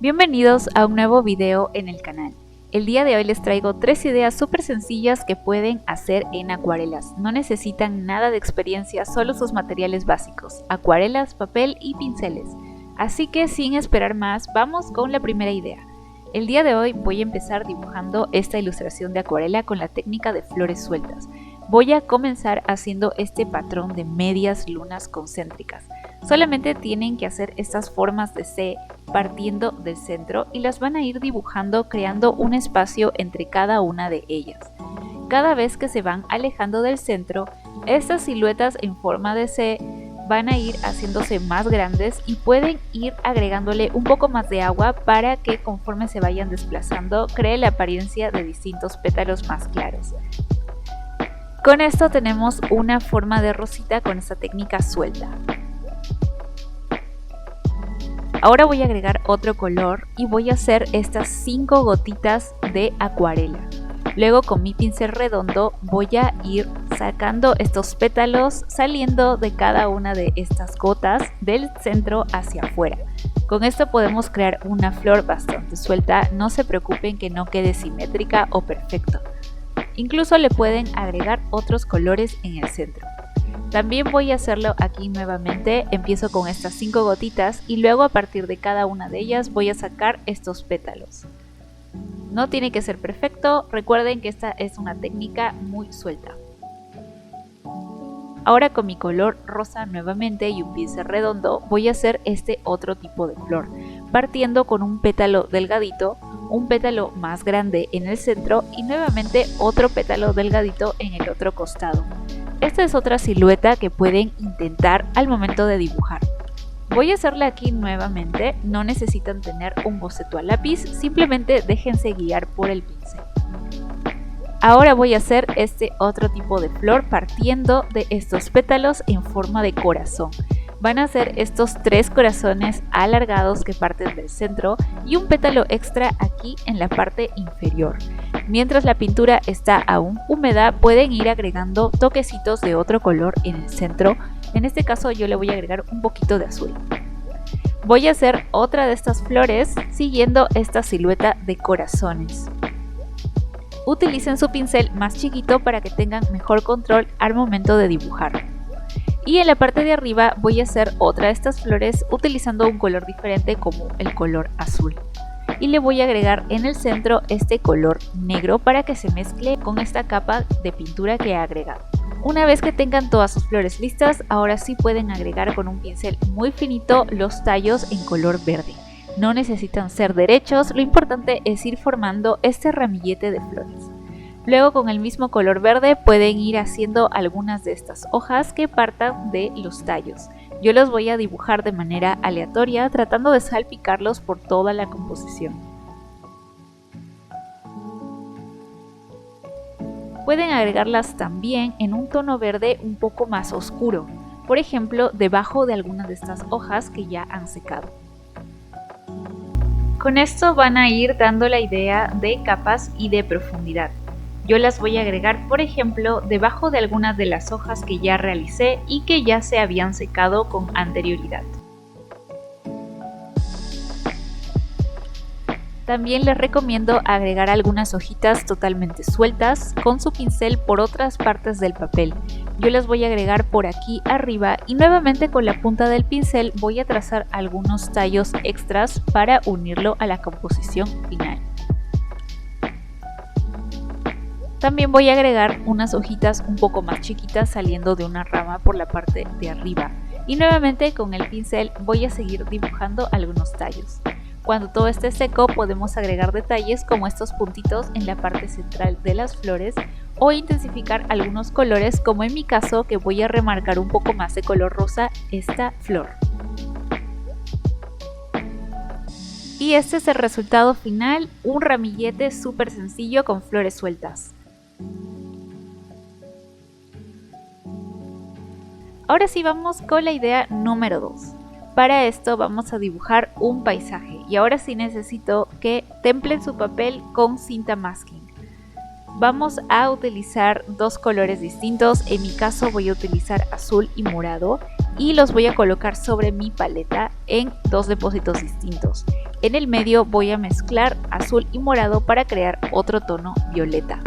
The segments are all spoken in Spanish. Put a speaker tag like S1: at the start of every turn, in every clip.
S1: Bienvenidos a un nuevo video en el canal. El día de hoy les traigo 3 ideas súper sencillas que pueden hacer en acuarelas. No necesitan nada de experiencia, solo sus materiales básicos, acuarelas, papel y pinceles. Así que sin esperar más, vamos con la primera idea. El día de hoy voy a empezar dibujando esta ilustración de acuarela con la técnica de flores sueltas. Voy a comenzar haciendo este patrón de medias lunas concéntricas. Solamente tienen que hacer estas formas de C partiendo del centro y las van a ir dibujando creando un espacio entre cada una de ellas. Cada vez que se van alejando del centro, estas siluetas en forma de C van a ir haciéndose más grandes y pueden ir agregándole un poco más de agua para que conforme se vayan desplazando cree la apariencia de distintos pétalos más claros. Con esto tenemos una forma de rosita con esta técnica suelta. Ahora voy a agregar otro color y voy a hacer estas 5 gotitas de acuarela. Luego con mi pincel redondo voy a ir sacando estos pétalos saliendo de cada una de estas gotas del centro hacia afuera. Con esto podemos crear una flor bastante suelta, no se preocupen que no quede simétrica o perfecto. Incluso le pueden agregar otros colores en el centro. También voy a hacerlo aquí nuevamente, empiezo con estas 5 gotitas y luego a partir de cada una de ellas voy a sacar estos pétalos. No tiene que ser perfecto, recuerden que esta es una técnica muy suelta. Ahora con mi color rosa nuevamente y un pincel redondo voy a hacer este otro tipo de flor, partiendo con un pétalo delgadito, un pétalo más grande en el centro y nuevamente otro pétalo delgadito en el otro costado. Esta es otra silueta que pueden intentar al momento de dibujar. Voy a hacerla aquí nuevamente, no necesitan tener un boceto a lápiz, simplemente déjense guiar por el pincel. Ahora voy a hacer este otro tipo de flor partiendo de estos pétalos en forma de corazón. Van a hacer estos 3 corazones alargados que parten del centro y un pétalo extra aquí en la parte inferior. Mientras la pintura está aún húmeda pueden ir agregando toquecitos de otro color en el centro. En este caso yo le voy a agregar un poquito de azul. Voy a hacer otra de estas flores siguiendo esta silueta de corazones. Utilicen su pincel más chiquito para que tengan mejor control al momento de dibujar. Y en la parte de arriba voy a hacer otra de estas flores utilizando un color diferente como el color azul. Y le voy a agregar en el centro este color negro para que se mezcle con esta capa de pintura que he agregado. Una vez que tengan todas sus flores listas, ahora sí pueden agregar con un pincel muy finito los tallos en color verde. No necesitan ser derechos, lo importante es ir formando este ramillete de flores. Luego con el mismo color verde pueden ir haciendo algunas de estas hojas que partan de los tallos. Yo los voy a dibujar de manera aleatoria tratando de salpicarlos por toda la composición. Pueden agregarlas también en un tono verde un poco más oscuro, por ejemplo debajo de algunas de estas hojas que ya han secado. Con esto van a ir dando la idea de capas y de profundidad. Yo las voy a agregar, por ejemplo, debajo de algunas de las hojas que ya realicé y que ya se habían secado con anterioridad. También les recomiendo agregar algunas hojitas totalmente sueltas con su pincel por otras partes del papel. Yo las voy a agregar por aquí arriba y nuevamente con la punta del pincel voy a trazar algunos tallos extras para unirlo a la composición final. También voy a agregar unas hojitas un poco más chiquitas saliendo de una rama por la parte de arriba. Y nuevamente con el pincel voy a seguir dibujando algunos tallos. Cuando todo esté seco podemos agregar detalles como estos puntitos en la parte central de las flores o intensificar algunos colores como en mi caso que voy a remarcar un poco más de color rosa esta flor. Y este es el resultado final, un ramillete súper sencillo con flores sueltas. Ahora sí vamos con la idea número 2. Para esto vamos a dibujar un paisaje y ahora sí necesito que templen su papel con cinta masking. vamos a utilizar dos colores distintos. En mi caso voy a utilizar azul y morado y los voy a colocar sobre mi paleta en dos depósitos distintos. En el medio voy a mezclar azul y morado para crear otro tono violeta.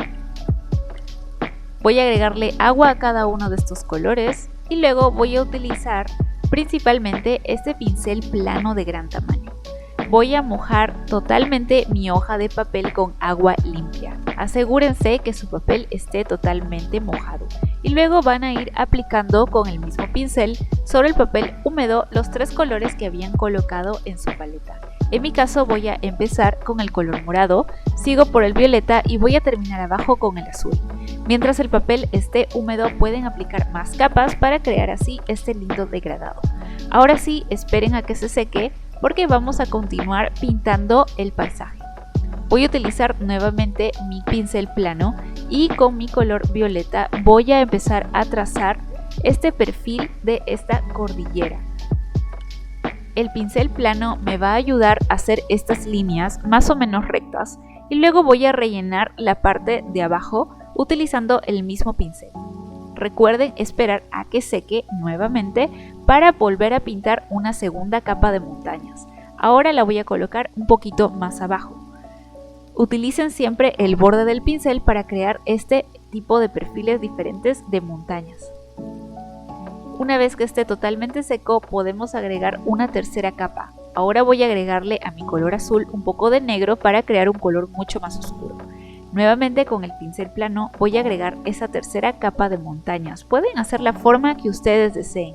S1: Voy a agregarle agua a cada uno de estos colores y luego voy a utilizar principalmente este pincel plano de gran tamaño. Voy a mojar totalmente mi hoja de papel con agua limpia. Asegúrense que su papel esté totalmente mojado. Y luego van a ir aplicando con el mismo pincel sobre el papel húmedo los tres colores que habían colocado en su paleta. En mi caso voy a empezar con el color morado, sigo por el violeta y voy a terminar abajo con el azul. Mientras el papel esté húmedo pueden aplicar más capas para crear así este lindo degradado. Ahora sí, esperen a que se seque porque vamos a continuar pintando el paisaje. Voy a utilizar nuevamente mi pincel plano y con mi color violeta voy a empezar a trazar este perfil de esta cordillera. El pincel plano me va a ayudar a hacer estas líneas más o menos rectas y luego voy a rellenar la parte de abajo utilizando el mismo pincel. Recuerden esperar a que seque nuevamente para volver a pintar una segunda capa de montañas. Ahora la voy a colocar un poquito más abajo. Utilicen siempre el borde del pincel para crear este tipo de perfiles diferentes de montañas. Una vez que esté totalmente seco podemos agregar una tercera capa. Ahora voy a agregarle a mi color azul un poco de negro para crear un color mucho más oscuro. Nuevamente con el pincel plano voy a agregar esa tercera capa de montañas. Pueden hacer la forma que ustedes deseen.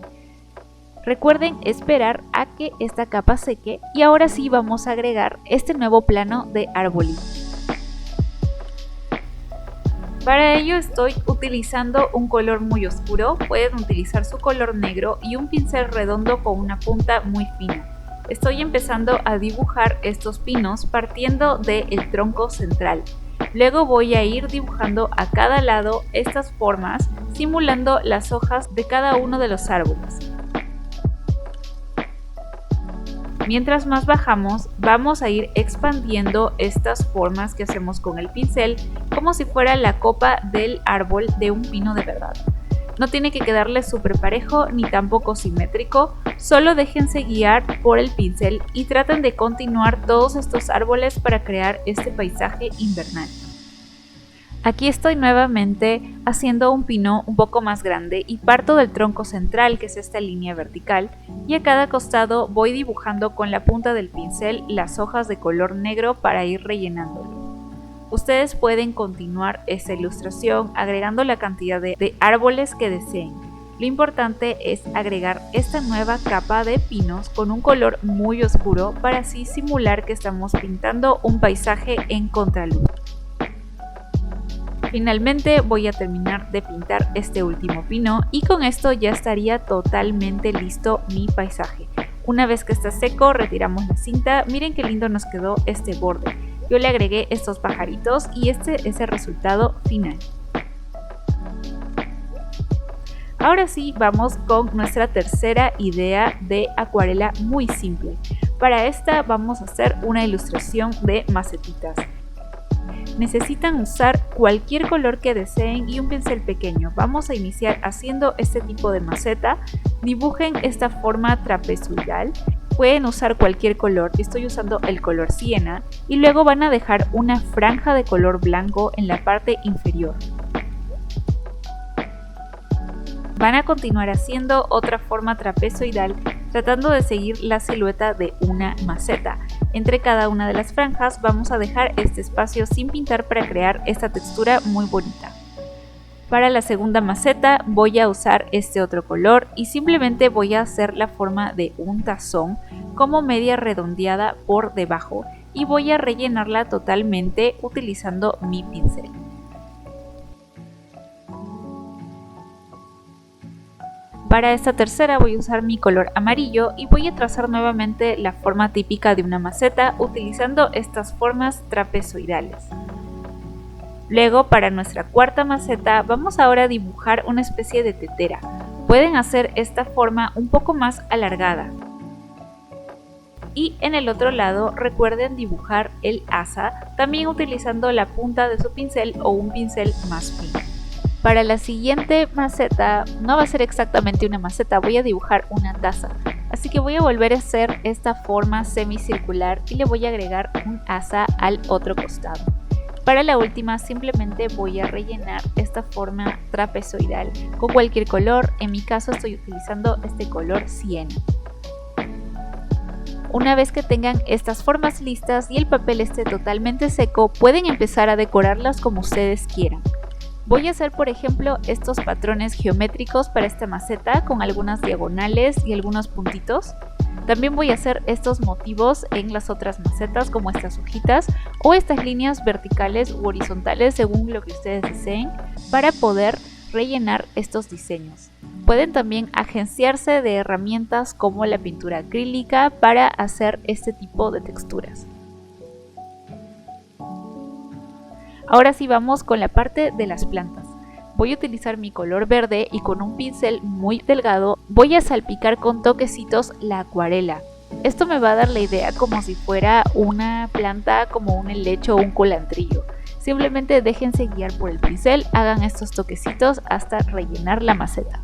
S1: Recuerden esperar a que esta capa seque y ahora sí vamos a agregar este nuevo plano de arbolito. Para ello estoy utilizando un color muy oscuro, pueden utilizar su color negro y un pincel redondo con una punta muy fina. Estoy empezando a dibujar estos pinos partiendo del tronco central. Luego voy a ir dibujando a cada lado estas formas, simulando las hojas de cada uno de los árboles. Mientras más bajamos, vamos a ir expandiendo estas formas que hacemos con el pincel, como si fuera la copa del árbol de un pino de verdad. No tiene que quedarle súper parejo ni tampoco simétrico, solo déjense guiar por el pincel y traten de continuar todos estos árboles para crear este paisaje invernal. Aquí estoy nuevamente haciendo un pino un poco más grande y parto del tronco central, que es esta línea vertical, y a cada costado voy dibujando con la punta del pincel las hojas de color negro para ir rellenándolo. Ustedes pueden continuar esta ilustración agregando la cantidad de árboles que deseen. Lo importante es agregar esta nueva capa de pinos con un color muy oscuro para así simular que estamos pintando un paisaje en contraluz. Finalmente voy a terminar de pintar este último pino y con esto ya estaría totalmente listo mi paisaje. Una vez que está seco retiramos la cinta, miren qué lindo nos quedó este borde. Yo le agregué estos pajaritos y este es el resultado final. Ahora sí vamos con nuestra tercera idea de acuarela muy simple. Para esta vamos a hacer una ilustración de macetitas. Necesitan usar cualquier color que deseen y un pincel pequeño. Vamos a iniciar haciendo este tipo de maceta. Dibujen esta forma trapezoidal. Pueden usar cualquier color, estoy usando el color siena y luego van a dejar una franja de color blanco en la parte inferior. Van a continuar haciendo otra forma trapezoidal tratando de seguir la silueta de una maceta. Entre cada una de las franjas vamos a dejar este espacio sin pintar para crear esta textura muy bonita. Para la segunda maceta voy a usar este otro color y simplemente voy a hacer la forma de un tazón como media redondeada por debajo y voy a rellenarla totalmente utilizando mi pincel. Para esta tercera voy a usar mi color amarillo y voy a trazar nuevamente la forma típica de una maceta utilizando estas formas trapezoidales. Luego para nuestra cuarta maceta vamos ahora a dibujar una especie de tetera. Pueden hacer esta forma un poco más alargada. y en el otro lado recuerden dibujar el asa, también utilizando la punta de su pincel o un pincel más fino. Para la siguiente maceta, no va a ser exactamente una maceta, voy a dibujar una taza. Así que voy a volver a hacer esta forma semicircular y le voy a agregar un asa al otro costado. Para la última simplemente voy a rellenar esta forma trapezoidal con cualquier color, en mi caso estoy utilizando este color siena. Una vez que tengan estas formas listas y el papel esté totalmente seco, pueden empezar a decorarlas como ustedes quieran. Voy a hacer por ejemplo estos patrones geométricos para esta maceta con algunas diagonales y algunos puntitos. También voy a hacer estos motivos en las otras macetas como estas hojitas o estas líneas verticales u horizontales según lo que ustedes deseen para poder rellenar estos diseños. Pueden también agenciarse de herramientas como la pintura acrílica para hacer este tipo de texturas. Ahora sí vamos con la parte de las plantas. Voy a utilizar mi color verde y con un pincel muy delgado voy a salpicar con toquecitos la acuarela. Esto me va a dar la idea como si fuera una planta como un helecho o un culantrillo. Simplemente déjense guiar por el pincel, hagan estos toquecitos hasta rellenar la maceta.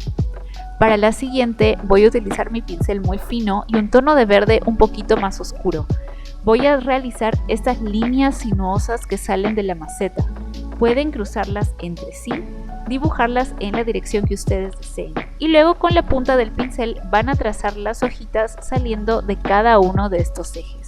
S1: Para la siguiente voy a utilizar mi pincel muy fino y un tono de verde un poquito más oscuro. Voy a realizar estas líneas sinuosas que salen de la maceta. Pueden cruzarlas entre sí, dibujarlas en la dirección que ustedes deseen. Y luego con la punta del pincel van a trazar las hojitas saliendo de cada uno de estos ejes.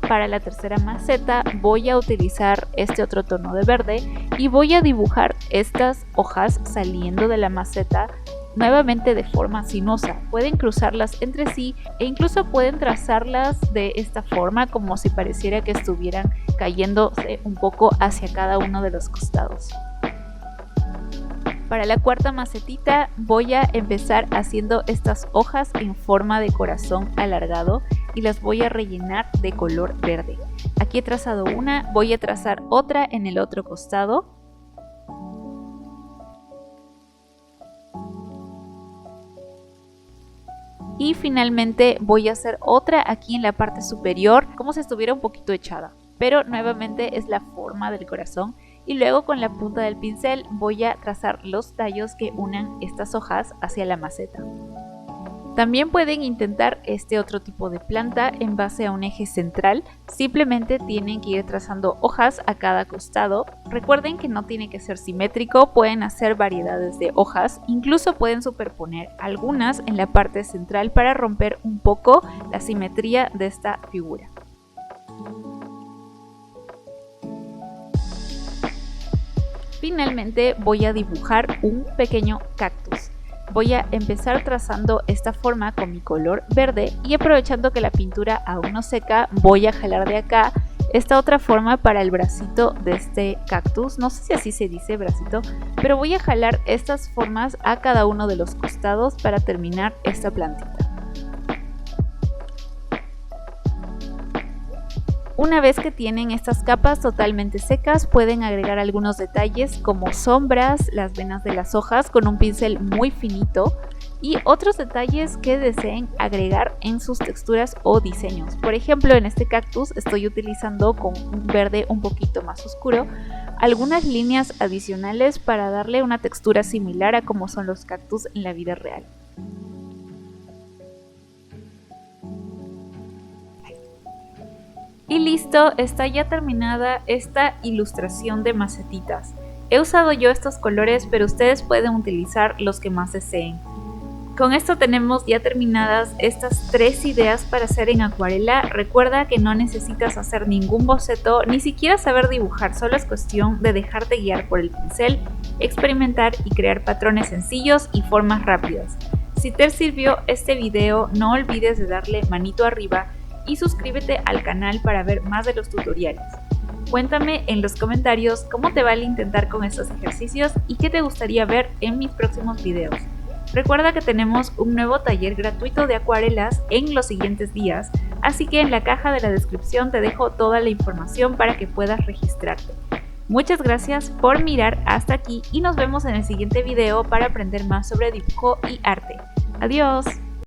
S1: Para la tercera maceta voy a utilizar este otro tono de verde y voy a dibujar estas hojas saliendo de la maceta nuevamente de forma sinuosa. Pueden cruzarlas entre sí e incluso pueden trazarlas de esta forma como si pareciera que estuvieran cayéndose un poco hacia cada uno de los costados. Para la cuarta macetita voy a empezar haciendo estas hojas en forma de corazón alargado y las voy a rellenar de color verde. Aquí he trazado una, voy a trazar otra en el otro costado. Y finalmente voy a hacer otra aquí en la parte superior, como si estuviera un poquito echada. Pero nuevamente es la forma del corazón. Y luego con la punta del pincel voy a trazar los tallos que unan estas hojas hacia la maceta. También pueden intentar este otro tipo de planta en base a un eje central. Simplemente tienen que ir trazando hojas a cada costado. Recuerden que no tiene que ser simétrico, pueden hacer variedades de hojas. Incluso pueden superponer algunas en la parte central para romper un poco la simetría de esta figura. Finalmente voy a dibujar un pequeño cactus. Voy a empezar trazando esta forma con mi color verde y aprovechando que la pintura aún no seca, voy a jalar de acá esta otra forma para el bracito de este cactus. No sé si así se dice bracito, pero voy a jalar estas formas a cada uno de los costados para terminar esta plantita. Una vez que tienen estas capas totalmente secas, pueden agregar algunos detalles como sombras, las venas de las hojas con un pincel muy finito y otros detalles que deseen agregar en sus texturas o diseños. Por ejemplo, en este cactus estoy utilizando con un verde un poquito más oscuro algunas líneas adicionales para darle una textura similar a como son los cactus en la vida real. Y listo, está ya terminada esta ilustración de macetitas. He usado yo estos colores, pero ustedes pueden utilizar los que más deseen. Con esto tenemos ya terminadas estas 3 ideas para hacer en acuarela. Recuerda que no necesitas hacer ningún boceto, ni siquiera saber dibujar, solo es cuestión de dejarte guiar por el pincel, experimentar y crear patrones sencillos y formas rápidas. Si te sirvió este video, no olvides de darle manito arriba y suscríbete al canal para ver más de los tutoriales. Cuéntame en los comentarios cómo te va al intentar con estos ejercicios y qué te gustaría ver en mis próximos videos. Recuerda que tenemos un nuevo taller gratuito de acuarelas en los siguientes días, así que en la caja de la descripción te dejo toda la información para que puedas registrarte. Muchas gracias por mirar hasta aquí y nos vemos en el siguiente video para aprender más sobre dibujo y arte. Adiós.